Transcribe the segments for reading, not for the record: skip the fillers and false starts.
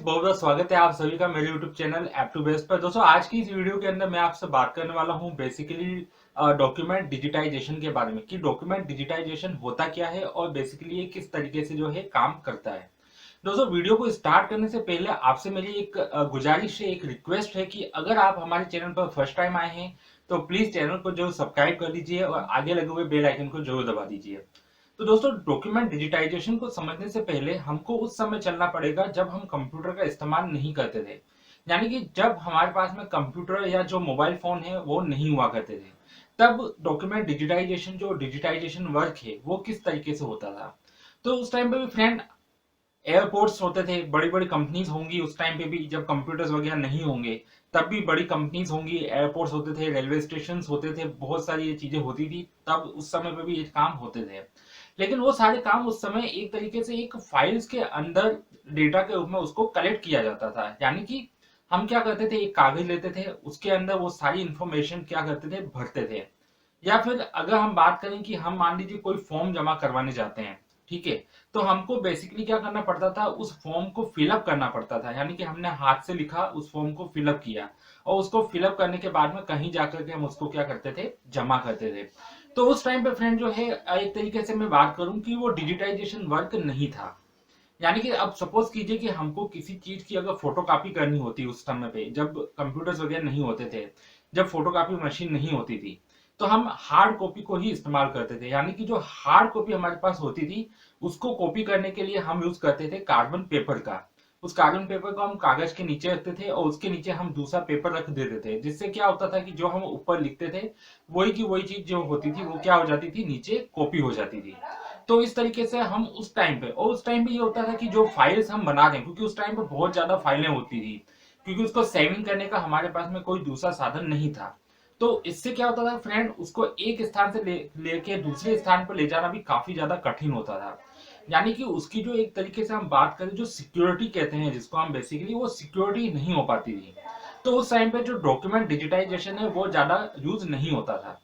बहुत बहुत स्वागत है आप सभी का मेरे YouTube channel app to best पर। दोस्तों आज की इस वीडियो के अंदर मैं आपसे बात करने वाला हूं बेसिकली डॉक्यूमेंट डिजिटाइजेशन के बारे में कि डॉक्यूमेंट डिजिटाइजेशन होता क्या है और बेसिकली ये किस तरीके से जो है काम करता है। दोस्तों वीडियो को स्टार्ट करने से पहले आपसे मेरी एक गुजारिश है, एक रिक्वेस्ट है कि अगर आप हमारे चैनल पर फर्स्ट टाइम आए हैं तो प्लीज चैनल को जरूर सब्सक्राइब कर दीजिए और आगे लगे हुए बेल आइकन को जरूर दबा दीजिए। तो दोस्तों डॉक्यूमेंट डिजिटाइजेशन को समझने से पहले हमको उस समय चलना पड़ेगा जब हम कंप्यूटर का इस्तेमाल नहीं करते थे, यानी कि जब हमारे पास में कंप्यूटर या जो मोबाइल फोन है वो नहीं हुआ करते थे। तब डॉक्यूमेंट डिजिटाइजेशन जो डिजिटाइजेशन वर्क है वो किस तरीके से होता था। तो उस टाइम पे भी फ्रेंड एयरपोर्ट्स होते थे, बड़ी बड़ी कंपनीज होंगी उस टाइम पे भी, जब कंप्यूटर्स वगैरह नहीं होंगे तब भी बड़ी कंपनीज होंगी, एयरपोर्ट्स होते थे, रेलवे स्टेशन होते थे, बहुत सारी ये चीजें होती थी। तब उस समय पे भी ये काम होते थे, लेकिन वो सारे काम उस समय एक तरीके से एक फाइल्स के अंदर डेटा के रूप में उसको कलेक्ट किया जाता था। यानी कि हम क्या करते थे, एक कागज लेते थे, उसके अंदर वो सारी इंफॉर्मेशन क्या करते थे, भरते थे। या फिर अगर हम बात करें कि हम मान लीजिए कोई फॉर्म जमा करवाने जाते हैं, ठीक है, तो हमको बेसिकली क्या करना पड़ता था, उस फॉर्म को फिलअप करना पड़ता था। यानी कि हमने हाथ से लिखा, उस फॉर्म को फिलअप किया और उसको फिलअप करने के बाद में कहीं जाकर के हम उसको क्या करते थे, जमा करते थे। तो उस टाइम पे फ्रेंड जो है एक तरीके से मैं बात करूं कि वो डिजिटाइजेशन वर्क नहीं था। यानी कि अब सपोज कीजिए कि हमको किसी चीज की अगर फोटोकॉपी करनी होती उस समय पे, जब कंप्यूटर्स वगैरह नहीं होते थे, जब फोटोकॉपी मशीन नहीं होती थी, तो हम हार्ड कॉपी को ही इस्तेमाल करते थे। यानी कि जो हार्ड कॉपी हमारे पास होती थी उसको कॉपी करने के लिए हम यूज करते थे कार्बन पेपर का। उस कार्बन पेपर को हम कागज के नीचे रखते थे और उसके नीचे हम दूसरा पेपर रख देते थे, जिससे क्या होता था कि जो हम ऊपर लिखते थे वही की वही चीज जो होती थी वो क्या हो जाती थी, नीचे कॉपी हो जाती थी। तो इस तरीके से हम उस टाइम पे, और उस टाइम पे ये होता था कि जो फाइल्स हम बना रहे हैं, क्योंकि उस टाइम पे बहुत ज्यादा फाइलें होती थी, क्योंकि उसको सेविंग करने का हमारे पास में कोई दूसरा साधन नहीं था। तो इससे क्या होता था फ्रेंड, उसको एक स्थान से लेके दूसरे स्थान पर ले जाना भी काफी ज्यादा कठिन होता था। यानी कि उसकी जो एक तरीके से हम बात करें, जो सिक्योरिटी कहते हैं जिसको हम बेसिकली, वो सिक्योरिटी नहीं हो पाती थी। तो उस टाइम पे जो डॉक्यूमेंट डिजिटाइजेशन है वो ज्यादा यूज नहीं होता था।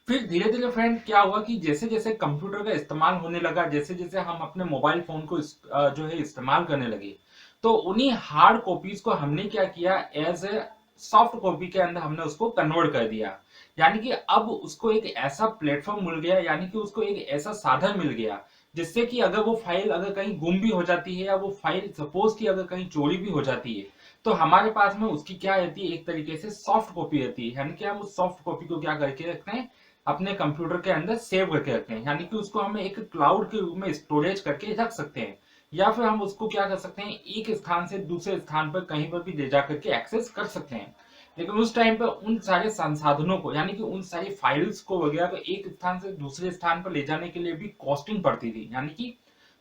फिर धीरे धीरे फ्रेंड क्या हुआ कि जैसे जैसे कंप्यूटर का इस्तेमाल होने लगा, जैसे जैसे हम अपने मोबाइल फोन को जो है इस्तेमाल करने लगे, तो उन्हीं हार्ड कॉपीज को हमने क्या किया, एज ए सॉफ्ट कॉपी के अंदर हमने उसको कन्वर्ट कर दिया। यानी कि अब उसको एक ऐसा प्लेटफॉर्म मिल गया, यानी कि उसको एक ऐसा साधन मिल गया जिससे कि अगर वो फाइल अगर कहीं गुम भी हो जाती है, या वो फाइल सपोज की अगर कहीं चोरी भी हो जाती है, तो हमारे पास में उसकी क्या रहती है, एक तरीके से सॉफ्ट कॉपी रहती है। यानी कि हम उस सॉफ्ट कॉपी को क्या करके रखते हैं, अपने कंप्यूटर के अंदर सेव करके रखते हैं। यानी कि उसको हम एक क्लाउड के रूप में स्टोरेज करके रख सकते हैं, या फिर हम उसको क्या कर सकते हैं, एक स्थान से दूसरे स्थान पर कहीं पर भी ले जा करके एक्सेस कर सकते हैं। लेकिन उस टाइम पर उन सारे संसाधनों को, यानी कि उन सारी फाइल्स को वगैरह को एक स्थान से दूसरे स्थान पर ले जाने के लिए भी कॉस्टिंग पड़ती थी। यानी कि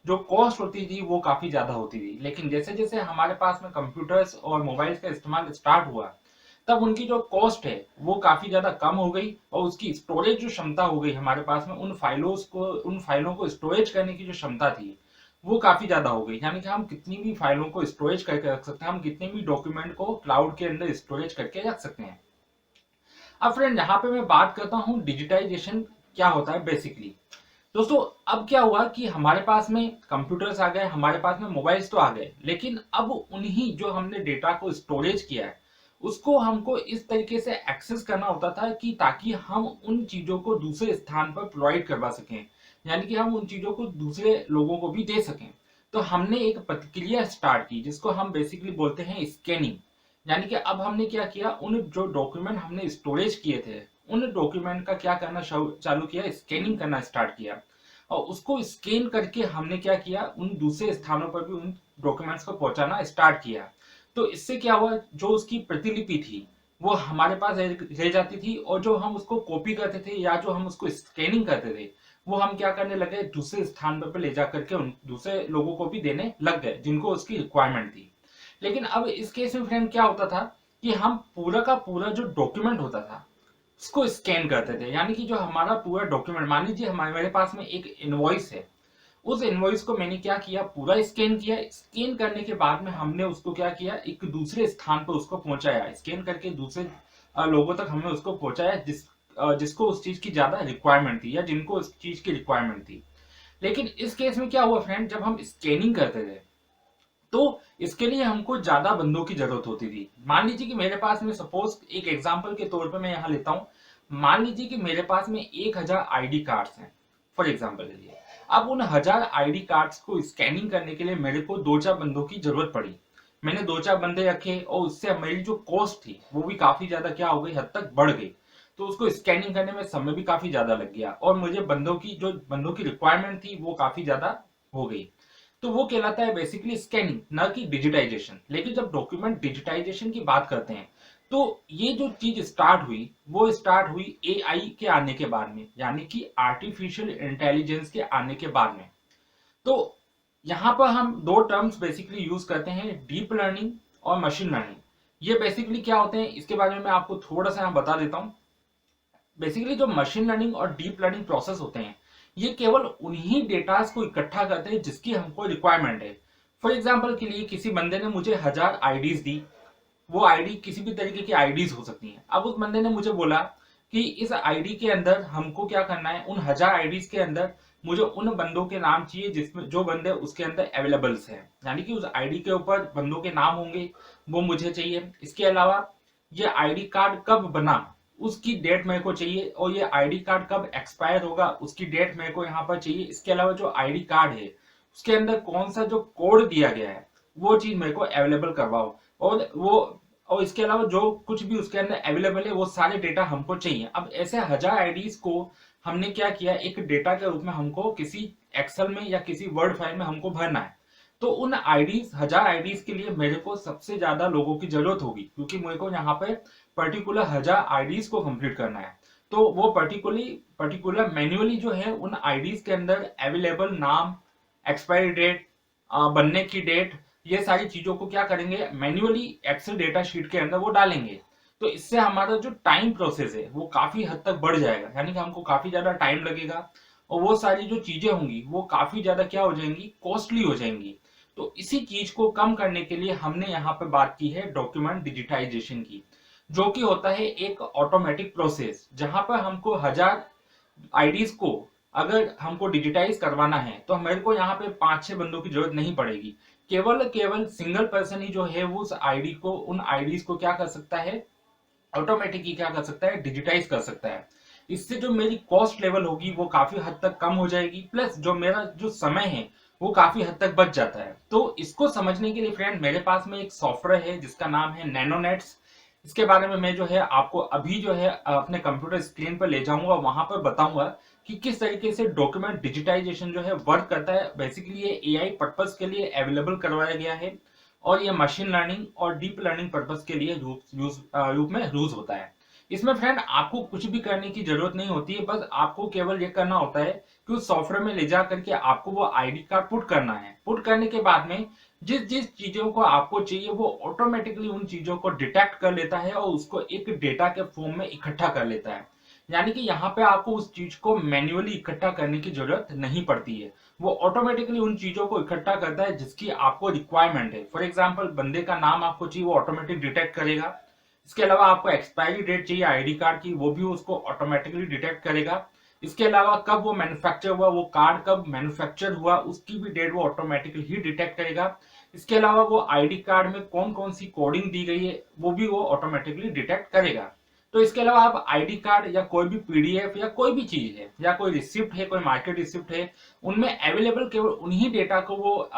जो कॉस्ट होती थी वो काफी ज्यादा होती थी। लेकिन जैसे जैसे हमारे पास में कंप्यूटर्स और मोबाइल्स का इस्तेमाल स्टार्ट हुआ, तब उनकी जो कॉस्ट है वो काफी ज्यादा कम हो गई, और उसकी स्टोरेज जो क्षमता हो गई हमारे पास में, उन फाइलों को स्टोरेज करने की जो क्षमता थी वो काफी ज्यादा हो गई। यानी कि हम कितनी भी फाइलों को स्टोरेज करके रख सकते हैं, हम कितने भी डॉक्यूमेंट को क्लाउड के अंदर स्टोरेज करके रख सकते हैं। अब फ्रेंड यहाँ पे मैं बात करता हूँ डिजिटाइजेशन क्या होता है बेसिकली। दोस्तों अब क्या हुआ कि हमारे पास में कंप्यूटर्स आ गए, हमारे पास में मोबाइल्स तो आ गए, लेकिन अब उन्हीं जो हमने डेटा को स्टोरेज किया है उसको हमको इस तरीके से एक्सेस करना होता था कि ताकि हम उन चीजों को दूसरे स्थान पर प्रोवाइड करवा सकें, यानी कि हम उन चीजों को दूसरे लोगों को भी दे सकें। तो हमने एक प्रक्रिया स्टार्ट की जिसको हम बेसिकली बोलते हैं स्कैनिंग। यानी कि अब हमने क्या किया, उन जो डॉक्यूमेंट हमने स्टोरेज किए थे उन डॉक्यूमेंट का क्या करना चालू किया, स्कैनिंग करना स्टार्ट किया। और उसको स्कैन करके हमने क्या किया, उन दूसरे स्थानों पर भी उन डॉक्यूमेंट्स को पहुंचाना स्टार्ट किया। तो इससे क्या हुआ, जो उसकी प्रतिलिपि थी वो हमारे पास रह जाती थी, और जो हम उसको कॉपी करते थे या जो हम उसको स्कैनिंग करते थे वो हम क्या करने लगे, दूसरे स्थान पर ले जाकर के उन दूसरे लोगों को भी देने लग गए जिनको उसकी रिक्वायरमेंट थी। लेकिन अब इस केस में फ्रेंड क्या होता था कि हम पूरा का पूरा जो डॉक्यूमेंट होता था उसको स्कैन करते थे। यानी कि जो हमारा पूरा डॉक्यूमेंट, मान लीजिए हमारे मेरे पास में एक इनवॉइस है, उस इनवॉइस को मैंने क्या किया, पूरा स्कैन किया। स्कैन करने के बाद में हमने उसको क्या किया, एक दूसरे स्थान पर उसको पहुंचाया, स्कैन करके दूसरे लोगों तक हमने उसको पहुंचाया जिसको उस चीज की ज्यादा रिक्वायरमेंट थी या जिनको उस चीज की रिक्वायरमेंट थी। लेकिन इस केस में क्या हुआ फ्रेंड, जब हम स्कैनिंग करते थे तो इसके लिए हमको ज्यादा बंदों की जरूरत होती थी। मान लीजिए कि मेरे पास में, सपोज एक एग्जांपल के तौर पे मैं यहाँ लेता हूँ, मान लीजिए कि मेरे पास में 1000 आईडी कार्ड्स हैं फॉर एग्जांपल के लिए। अब उन 1000 आईडी कार्ड्स को स्कैनिंग करने के लिए मेरे को 2-4 बंदों की जरूरत पड़ी। मैंने 2-4 बंदे रखे और उससे मेरी जो कॉस्ट थी वो भी काफी ज्यादा क्या हो गई, हद तक बढ़ गई। तो उसको स्कैनिंग करने में समय भी काफी ज्यादा लग गया और मुझे बंदों की रिक्वायरमेंट थी वो काफी ज्यादा हो गई। तो वो कहलाता है बेसिकली स्कैनिंग, ना कि डिजिटाइजेशन। लेकिन जब डॉक्यूमेंट डिजिटाइजेशन की बात करते हैं तो ये जो चीज स्टार्ट हुई वो स्टार्ट हुई एआई के आने के बाद में, यानी कि आर्टिफिशियल इंटेलिजेंस के आने के बाद में। तो यहाँ पर हम दो टर्म्स बेसिकली यूज करते हैं, डीप लर्निंग और मशीन लर्निंग। ये बेसिकली क्या होते हैं इसके बारे में मैं आपको थोड़ा सा यहाँ बता देता हूँ। बेसिकली जो मशीन लर्निंग और डीप लर्निंग प्रोसेस होते हैं ये केवल उन्हीं डेटास को इकट्ठा करते हैं जिसकी हमको रिक्वायरमेंट है। फॉर एग्जाम्पल के लिए किसी बंदे ने मुझे 1000 आईडीज दी, वो आईडी किसी भी तरीके की आईडीज हो सकती हैं। अब उस बंदे ने मुझे बोला कि इस आईडी के अंदर हमको क्या करना है, उन 1000 आईडीज के अंदर मुझे उन बंदों के नाम चाहिए जिसमें जो बंदे उसके अंदर अवेलेबल्स हैं, यानी कि उस आईडी के ऊपर बंदों के नाम होंगे, वो मुझे चाहिए। इसके अलावा ये आईडी कार्ड कब बना उसकी डेट मेरे को चाहिए, और ये आईडी कार्ड कब एक्सपायर होगा उसकी डेट मेरे को यहाँ पर चाहिए। इसके अलावा जो आईडी कार्ड है उसके अंदर कौन सा जो कोड दिया गया है वो चीज मेरे को अवेलेबल करवाओ, और इसके अलावा जो कुछ भी उसके अंदर अवेलेबल है वो सारे डेटा हमको चाहिए। अब ऐसे 1000 आईडीज को हमने क्या किया, एक डेटा के रूप में हमको किसी एक्सेल में या किसी वर्ड फाइल में हमको भरना है। तो उन आईडीज 1000 आईडीज के लिए मेरे को सबसे ज्यादा लोगों की जरूरत होगी, क्योंकि मेरे को यहाँ पे पर्टिकुलर 1000 आईडीज को कंप्लीट करना है। तो वो पर्टिकुलर मैन्युअली जो है उन आईडीज के अंदर अवेलेबल नाम, एक्सपायरी डेट, बनने की डेट, ये सारी चीजों को क्या करेंगे, मैन्युअली एक्सेल डेटा शीट के अंदर वो डालेंगे। तो इससे हमारा जो टाइम प्रोसेस है वो काफी हद तक बढ़ जाएगा, यानी कि हमको काफी ज्यादा टाइम लगेगा और वो सारी जो चीजें होंगी वो काफी ज्यादा क्या हो जाएंगी, कॉस्टली हो जाएंगी। तो इसी चीज को कम करने के लिए हमने यहाँ पे बात की है डॉक्यूमेंट डिजिटाइजेशन की, जो कि होता है एक ऑटोमेटिक प्रोसेस, जहां पर हमको 1000 आईडीज को अगर हमको डिजिटाइज करवाना है तो मेरे को यहाँ पे 5-6 बंदों की जरूरत नहीं पड़ेगी। केवल सिंगल पर्सन ही जो है वो उस आईडी को, उन आईडीज को क्या कर सकता है, ऑटोमेटिकली क्या कर सकता है, डिजिटाइज कर सकता है। इससे जो मेरी कॉस्ट लेवल होगी वो काफी हद तक कम हो जाएगी, प्लस जो मेरा जो समय है वो काफी हद तक बच जाता है। तो इसको समझने के लिए फ्रेंड मेरे पास में एक सॉफ्टवेयर है जिसका नाम है नैनोनेट्स। इसके बारे में मैं जो है आपको अभी जो है अपने कंप्यूटर स्क्रीन पर ले जाऊंगा, वहां पर बताऊंगा कि किस तरीके से डॉक्यूमेंट डिजिटाइजेशन जो है वर्क करता है। बेसिकली ये एआई पर्पस के लिए अवेलेबल करवाया गया है और ये मशीन लर्निंग और डीप लर्निंग पर्पस के लिए रूप में यूज होता है। इसमें फ्रेंड आपको कुछ भी करने की जरूरत नहीं होती है, बस आपको केवल ये करना होता है कि उस सॉफ्टवेयर में ले जा करके आपको वो आईडी कार्ड पुट करना है। पुट करने के बाद में जिस जिस चीजों को आपको चाहिए वो ऑटोमेटिकली उन चीजों को डिटेक्ट कर लेता है और उसको एक डेटा के फॉर्म में इकट्ठा कर लेता है। यानी कि यहाँ पे आपको उस चीज को मैन्युअली इकट्ठा करने की जरूरत नहीं पड़ती है, वो ऑटोमेटिकली उन चीजों को इकट्ठा करता है जिसकी आपको रिक्वायरमेंट है। फॉर एग्जाम्पल बंदे का नाम आपको चाहिए, वो ऑटोमेटिक डिटेक्ट करेगा। इसके अलावा आपको एक्सपायरी डेट चाहिए आईडी कार्ड की, वो भी उसको ऑटोमेटिकली डिटेक्ट करेगा। इसके अलावा कब वो मैन्युफैक्चर हुआ, वो कार्ड कब मैन्युफैक्चर हुआ उसकी भी डेट वो ऑटोमेटिकली ही डिटेक्ट करेगा। इसके अलावा वो आईडी कार्ड में कौन कौन सी कोडिंग दी गई है वो भी वो ऑटोमेटिकली डिटेक्ट करेगा। तो इसके अलावा आप आईडी कार्ड या कोई भी पीडीएफ या कोई भी चीज है या कोई रिसिप्ट है, कोई मार्केट रिसिप्ट है, उनमें अवेलेबल केवल उन्हीं डेटा को वो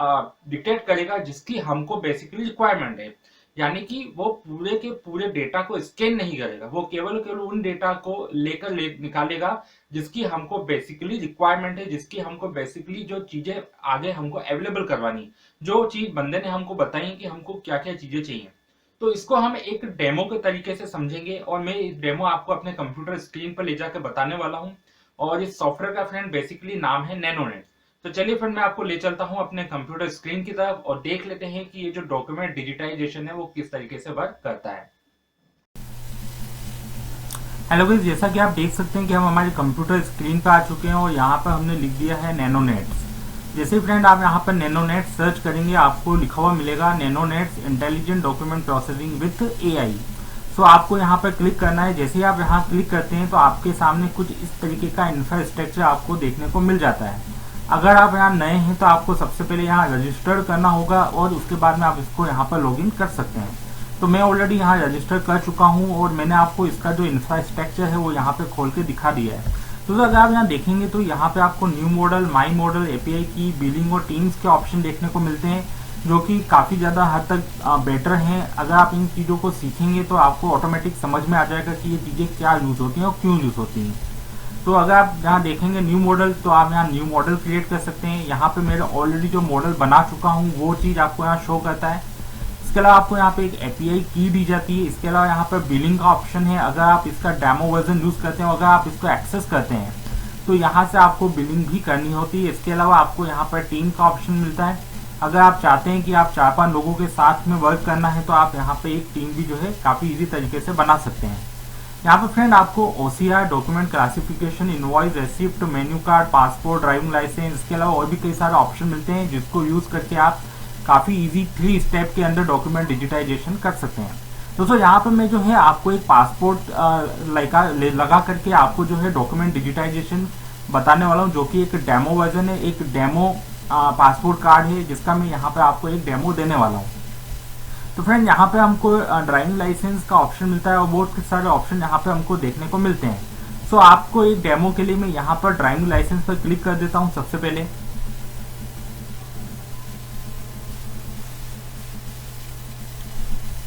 डिटेक्ट करेगा जिसकी हमको बेसिकली रिक्वायरमेंट है। यानी कि वो पूरे के पूरे डेटा को स्कैन नहीं करेगा, वो केवल उन डेटा को लेकर निकालेगा जिसकी हमको बेसिकली रिक्वायरमेंट है, जिसकी हमको बेसिकली जो चीजें आगे हमको अवेलेबल करवानी, जो चीज बंदे ने हमको बताई कि हमको क्या क्या चीजें चाहिए। तो इसको हम एक डेमो के तरीके से समझेंगे और मैं इस डेमो आपको अपने कंप्यूटर स्क्रीन पर ले जाकर बताने वाला हूं। और इस सॉफ्टवेयर का फ्रेंड बेसिकली नाम है नैनोनेट। तो चलिए फ्रेंड मैं आपको ले चलता हूं अपने कंप्यूटर स्क्रीन की तरफ और देख लेते हैं कि ये जो डॉक्यूमेंट डिजिटाइजेशन है वो किस तरीके से वर्क करता है। हेलो गाइस, जैसा कि आप देख सकते हैं कि हम हमारे कंप्यूटर स्क्रीन पर आ चुके हैं और यहाँ पर हमने लिख दिया है नैनोनेट्स। जैसे फ्रेंड आप यहाँ पर नैनोनेट सर्च करेंगे आपको लिखा हुआ मिलेगा Nanonets intelligent document processing with AI. So आपको यहाँ पर क्लिक करना है। जैसे ही आप यहाँ क्लिक करते हैं तो आपके सामने कुछ इस तरीके का इंफ्रास्ट्रक्चर आपको देखने को मिल जाता है। अगर आप यहाँ नए हैं तो आपको सबसे पहले यहाँ रजिस्टर करना होगा और उसके बाद में आप इसको यहाँ पर लॉगिन कर सकते हैं। तो मैं ऑलरेडी यहाँ रजिस्टर कर चुका हूँ और मैंने आपको इसका जो इंफ्रास्ट्रक्चर है वो यहाँ पे खोल के दिखा दिया है। तो अगर आप यहाँ देखेंगे तो यहाँ पे आपको new model, my model, API की, बिलिंग और टीम्स के ऑप्शन देखने को मिलते हैं, जो कि काफ़ी ज़्यादा हद तक बेटर हैं। अगर आप इन चीज़ों को सीखेंगे तो आपको ऑटोमेटिक समझ में आ जाएगा कि ये चीज़ें क्या यूज़ होती हैं और क्यों यूज़ होती हैं। तो अगर आप यहाँ देखेंगे न्यू मॉडल, तो आप यहाँ न्यू मॉडल क्रिएट कर सकते हैं। यहाँ पे मेरा ऑलरेडी जो मॉडल बना चुका हूँ वो चीज़ आपको यहाँ शो करता है। इसके अलावा आपको यहाँ पे एक एपीआई की दी जाती है। इसके अलावा यहाँ पर बिलिंग का ऑप्शन है। अगर आप इसका डेमो वर्जन यूज़ करते हैं, अगर आप इसको एक्सेस करते हैं तो यहाँ से आपको बिलिंग भी करनी होती है। इसके अलावा आपको यहाँ पर टीम का ऑप्शन मिलता है। अगर आप चाहते हैं कि आप 4-5 लोगों के साथ में वर्क करना है तो आप यहाँ पे एक टीम भी जो है काफ़ी इजी तरीके से बना सकते हैं। यहाँ पे फ्रेंड आपको OCR, document classification, invoice, receipt, menu card, passport, driving licence, इसके अलावा और भी कई सारे ऑप्शन मिलते हैं जिसको यूज़ करके आप काफ़ी इजी 3 स्टेप के अंदर डॉक्यूमेंट डिजिटाइजेशन कर सकते हैं। दोस्तों यहाँ पे मैं जो है आपको एक पासपोर्ट लगा करके आपको जो है डॉक्यूमेंट डिजिटाइजेशन बताने वाला हूँ, जो कि एक डेमो वर्जन है, एक डेमो पासपोर्ट कार्ड है जिसका मैं यहाँ पे आपको एक डेमो देने वाला हूँ। तो फ्रेंड यहाँ पे हमको ड्राइविंग लाइसेंस का ऑप्शन मिलता है और बहुत सारे ऑप्शन यहाँ पे हमको देखने को मिलते हैं। सो आपको एक डेमो के लिए मैं यहाँ पर ड्राइविंग लाइसेंस पर क्लिक कर देता हूँ सबसे पहले।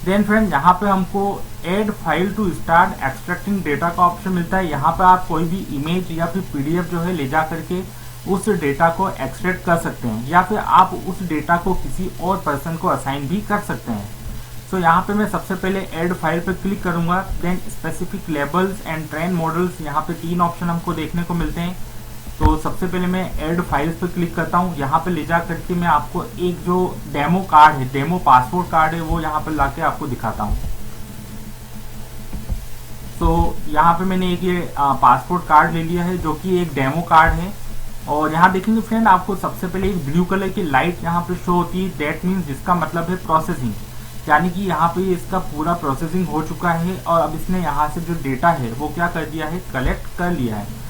देन फ्रेंड यहाँ पे हमको add file to start extracting data का ऑप्शन मिलता है। यहाँ पे आप कोई भी इमेज या फिर पीडीएफ जो है ले जा करके उस डेटा को एक्सट्रैक्ट कर सकते हैं या फिर आप उस डेटा को किसी और पर्सन को असाइन भी कर सकते हैं। सो यहाँ पे मैं सबसे पहले ऐड फाइल पे क्लिक करूंगा। Then specific labels and train models, यहाँ पे 3 ऑप्शन हमको देखने को मिलते हैं। तो सबसे पहले मैं ऐड फाइल्स पे क्लिक करता हूँ। यहाँ पे ले जा करके मैं आपको एक जो डेमो कार्ड है, डेमो पासपोर्ट कार्ड है, वो यहाँ पे लाके आपको दिखाता हूँ। तो यहाँ पे मैंने एक ये पासपोर्ट कार्ड ले लिया है जो कि एक डेमो कार्ड है। और यहाँ देखेंगे फ्रेंड आपको सबसे पहले एक ब्लू कलर की लाइट यहाँ पे शो होती है। दैट मीन्स जिसका मतलब है प्रोसेसिंग, यानी कि यहाँ पे इसका पूरा प्रोसेसिंग हो चुका है और अब इसने यहाँ से जो डेटा है वो क्या कर दिया है, कलेक्ट कर लिया है।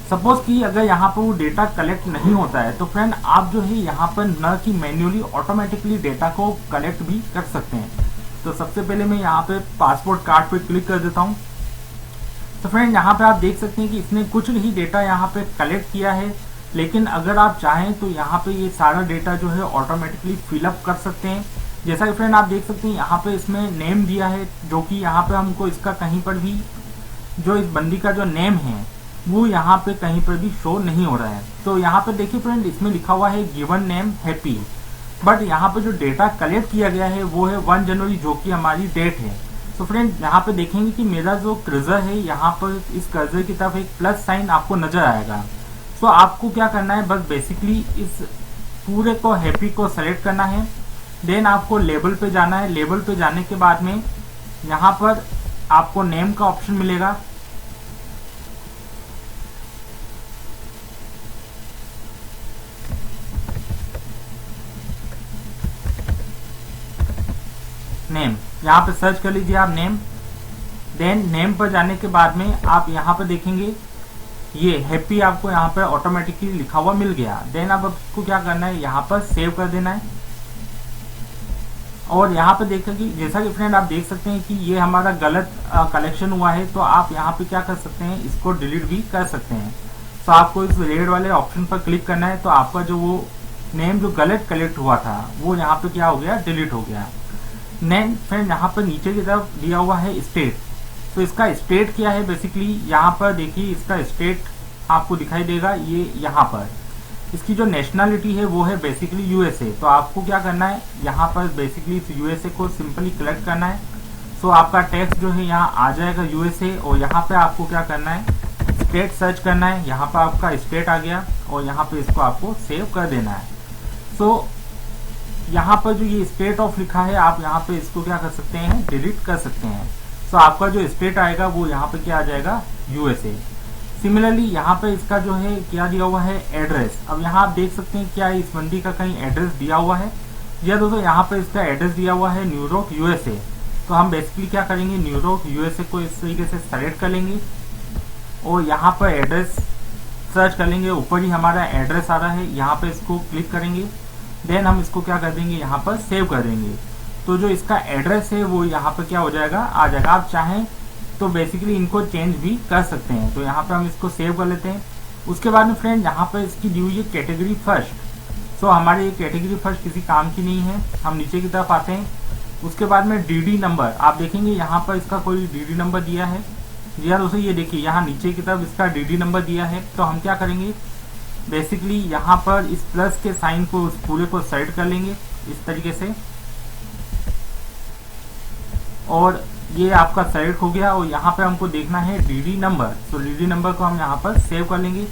सपोज कि अगर यहाँ पर वो डेटा कलेक्ट नहीं होता है तो फ्रेंड आप जो है यहाँ पर न कि मैन्युअली ऑटोमेटिकली डेटा को कलेक्ट भी कर सकते हैं। तो सबसे पहले मैं यहाँ पे पासपोर्ट कार्ड पे क्लिक कर देता हूँ। तो फ्रेंड यहाँ पे आप देख सकते हैं कि इसने कुछ ही डेटा यहाँ पे कलेक्ट किया है, लेकिन अगर आप चाहें तो यहाँ पे ये सारा डेटा जो है ऑटोमेटिकली फिलअप कर सकते हैं। जैसा कि फ्रेंड आप देख सकते हैं यहाँ पे इसमें नेम दिया है, जो कि यहाँ पे हमको इसका कहीं पर भी जो इस बंदी का जो नेम है वो यहाँ पे कहीं पर भी शो नहीं हो रहा है। तो यहाँ पे देखिए फ्रेंड इसमें लिखा हुआ है गिवन नेम हैप्पी, बट यहाँ पे जो डेटा कलेक्ट किया गया है वो है 1 जनवरी, जो कि हमारी डेट है। तो फ्रेंड यहाँ पे देखेंगे कि मेरा जो कर्सर है यहाँ पर इस कर्सर की तरफ एक प्लस साइन आपको नजर आएगा। तो आपको क्या करना है, बस बेसिकली इस पूरे को हैप्पी को सेलेक्ट करना है। देन आपको लेबल पे जाना है। लेबल पे जाने के बाद में यहाँ पर आपको नेम का ऑप्शन मिलेगा। नेम यहाँ पे सर्च कर लीजिए आप नेम। देन नेम पर जाने के बाद में आप यहाँ पर देखेंगे ये हैप्पी आपको यहाँ पर ऑटोमेटिकली लिखा हुआ मिल गया। देन आप इसको क्या करना है, यहाँ पर सेव कर देना है। और यहाँ पे देखेंगे जैसा कि फ्रेंड आप देख सकते हैं कि ये हमारा गलत कलेक्शन हुआ है, तो आप यहाँ पे क्या कर सकते हैं, इसको डिलीट भी कर सकते हैं। तो आपको इस रेड वाले ऑप्शन पर क्लिक करना है, तो आपका जो वो नेम जो गलत कलेक्ट हुआ था वो यहाँ पे क्या हो गया, डिलीट हो गया। नेम फ्रेंड यहाँ पर नीचे की तरफ दिया हुआ है स्टेट। तो इसका स्टेट क्या है, बेसिकली यहाँ पर देखिए इसका स्टेट आपको दिखाई देगा ये यहाँ पर। इसकी जो नेशनलिटी है वो है बेसिकली यूएसए। तो आपको क्या करना है, यहाँ पर बेसिकली इस यूएसए को सिंपली कलेक्ट करना है। सो आपका टेक्स्ट जो है यहाँ आ जाएगा यूएसए, और यहाँ पे आपको क्या करना है, स्टेट सर्च करना है। यहाँ पर आपका स्टेट आ गया और यहाँ पे इसको आपको सेव कर देना है। सो यहाँ पर जो ये स्टेट ऑफ लिखा है आप यहाँ पे इसको क्या कर सकते हैं, डिलीट कर सकते हैं। सो आपका जो स्टेट आएगा वो यहाँ पे क्या आ जाएगा, यूएसए। सिमिलरली यहाँ पे इसका जो है क्या दिया हुआ है, एड्रेस। अब यहाँ आप देख सकते हैं क्या इस बंदी का कहीं एड्रेस दिया हुआ है। या दोस्तों यहाँ पे इसका एड्रेस दिया हुआ है न्यूयॉर्क यूएसए। तो हम बेसिकली क्या करेंगे, न्यूयॉर्क यूएसए को इस तरीके से सेलेक्ट कर लेंगे और यहाँ पर एड्रेस सर्च कर लेंगे, ऊपर ही हमारा एड्रेस आ रहा है, यहाँ पे इसको क्लिक करेंगे। देन हम इसको क्या कर देंगे, यहाँ पर सेव कर देंगे। तो जो इसका एड्रेस है वो यहाँ पर क्या हो जाएगा, आ जाएगा। आप चाहें तो बेसिकली इनको चेंज भी कर सकते हैं। तो यहाँ पे हम इसको सेव कर लेते हैं। उसके बाद में फ्रेंड यहाँ पर इसकी दी हुई है कैटेगरी फर्स्ट। सो हमारी ये कैटेगरी फर्स्ट किसी काम की नहीं है। हम नीचे की तरफ आते हैं। उसके बाद में डीडी नंबर, आप देखेंगे यहाँ पर इसका कोई डीडी नंबर दिया है यार उसे, ये देखिए यहाँ नीचे की तरफ इसका डीडी नंबर दिया है। तो हम क्या करेंगे, बेसिकली यहाँ पर इस प्लस के साइन को उस पूरे को सेलेक्ट कर लेंगे इस तरीके से, और ये आपका सेलेक्ट हो गया। और यहाँ पे हमको देखना है डीडी नंबर, तो डीडी नंबर को हम यहाँ पर सेव कर लेंगे।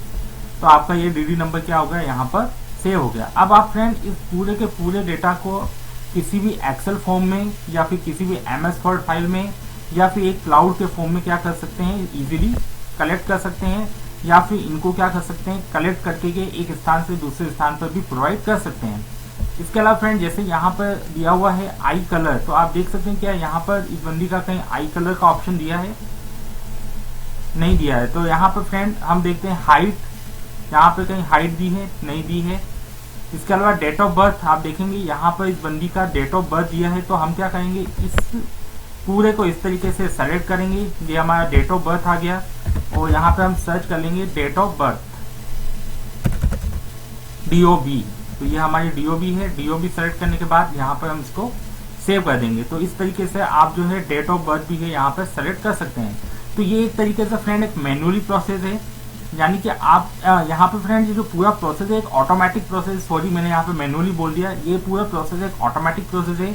तो आपका ये डीडी नंबर क्या हो गया, यहाँ पर सेव हो गया। अब आप फ्रेंड इस पूरे के पूरे डेटा को किसी भी एक्सेल फॉर्म में या फिर किसी भी MS वर्ड फाइल में या फिर एक क्लाउड के फॉर्म में क्या कर सकते हैं, इजीली कलेक्ट कर सकते हैं, या फिर इनको क्या कर सकते हैं, कलेक्ट करके के एक स्थान से दूसरे स्थान पर भी प्रोवाइड कर सकते हैं। इसके अलावा फ्रेंड जैसे यहाँ पर दिया हुआ है आई कलर, तो आप देख सकते हैं क्या यहाँ पर इस बंदी का कहीं आई कलर का ऑप्शन दिया है, नहीं दिया है। तो यहाँ पर फ्रेंड हम देखते हैं हाइट, यहाँ पे कहीं हाइट दी है, नहीं दी है। इसके अलावा डेट ऑफ बर्थ, आप देखेंगे यहाँ पर इस बंदी का डेट ऑफ बर्थ दिया है। तो हम क्या करेंगे, इस पूरे को इस तरीके से सेलेक्ट करेंगे, ये हमारा डेट ऑफ बर्थ आ गया। और यहाँ पे हम सर्च कर लेंगे डेट ऑफ बर्थ DOB, तो ये हमारी DOB है। DOB सेलेक्ट करने के बाद यहाँ पर हम इसको सेव कर देंगे। तो इस तरीके से आप जो है डेट ऑफ बर्थ भी है यहाँ पर सेलेक्ट कर सकते हैं। तो ये एक तरीके से फ्रेंड एक मैनुअली प्रोसेस है, यानी कि आप यहाँ पे फ्रेंड ये जो पूरा प्रोसेस है एक ऑटोमेटिक प्रोसेस, सॉरी मैंने यहाँ पे मैनुअली बोल दिया, ये पूरा प्रोसेस एक ऑटोमेटिक प्रोसेस है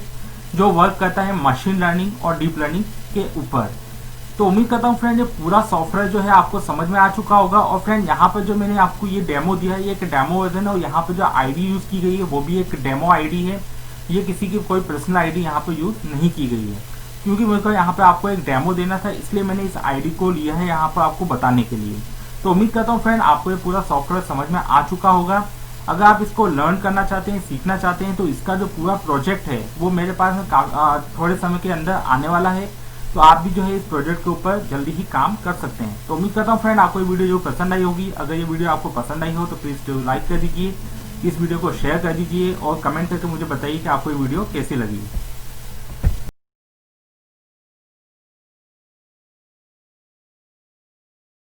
जो वर्क करता है मशीन लर्निंग और डीप लर्निंग के ऊपर। तो उम्मीद करता हूँ फ्रेंड ये पूरा सॉफ्टवेयर जो है आपको समझ में आ चुका होगा। और फ्रेंड यहाँ पर जो मैंने आपको ये डेमो दिया है, ये एक डेमो वर्जन है, और यहाँ पे जो आईडी यूज की गई है वो भी एक डेमो आईडी है। ये किसी की कोई पर्सनल आईडी यहाँ पे यूज नहीं की गई है, क्योंकि मेरे को यहाँ पे आपको एक डेमो देना था, इसलिए मैंने इस आईडी को लिया है यहाँ पर आपको बताने के लिए। तो उम्मीद करता हूँ फ्रेंड आपको ये पूरा सॉफ्टवेयर समझ में आ चुका होगा। अगर आप इसको लर्न करना चाहते हैं, सीखना चाहते हैं, तो इसका जो पूरा प्रोजेक्ट है वो मेरे पास में थोड़े समय के अंदर आने वाला है। तो आप भी जो है इस प्रोजेक्ट के ऊपर जल्दी ही काम कर सकते हैं। तो उम्मीद करता हूँ फ्रेंड आपको ये वीडियो जो पसंद आई होगी। अगर ये वीडियो आपको पसंद आई हो तो प्लीज़ लाइक कर दीजिए, इस वीडियो को शेयर कर दीजिए और कमेंट करके मुझे बताइए कि आपको ये वीडियो कैसी लगी।